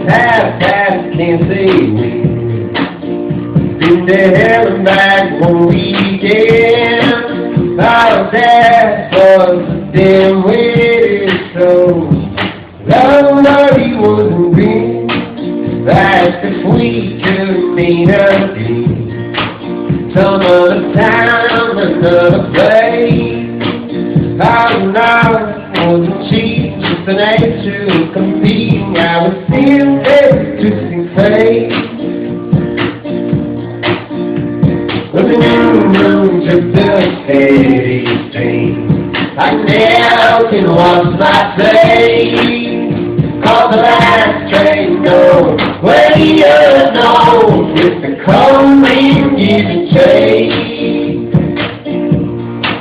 half-past can't say when. Been to hell and back one weekend. Our dad was a damn weighted soul. Love he wasn't green. That's if we could meet again. Some other time, another place. Our night wasn't cheap, just an age to compete. I was seeing every twisting face. But the new moon took the steady stream. I now can watch my face. Call the last train, no way unknown. With the coming, give and take.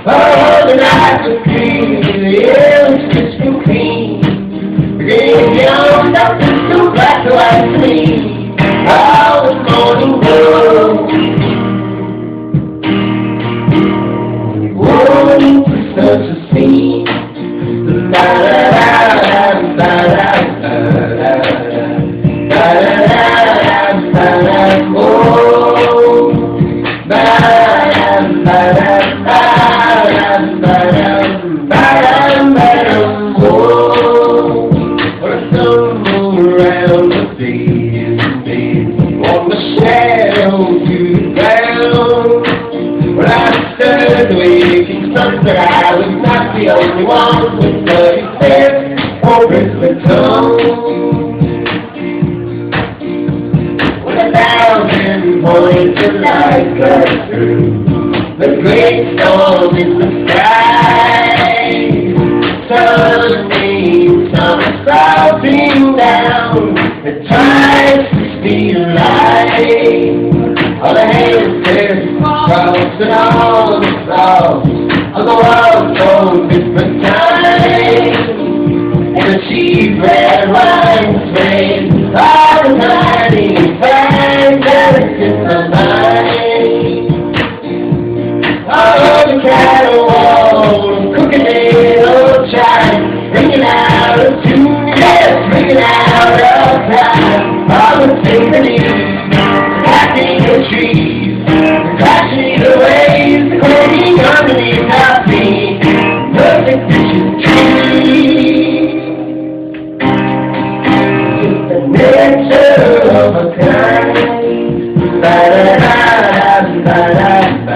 Oh, the night was clean, the air was crystal clean. The game young, nothing too black to white clean. Oh, the morning glow. Whoa, for such a scene. La la la la la la la la la la. Oh, la la la la. But I was not the only one with bloody lips or bristling tongue. When 1,000 points of light cut through the great storm in the sky, suddenly summer stopping down, it tries to steal light. All the haters cross and all the flaws of the world goes different times. And the cheap red wine's made all the tiny fangs that it's in my mind. All of the cattle walls, cooking little chimes, ringing out of tune, yes, ringing out of time. All the symphonies, tapping the trees, crashing the waves, the quaking underneath our feet. Perfect vision tree, just the nature of a kind. Ba da da da da da.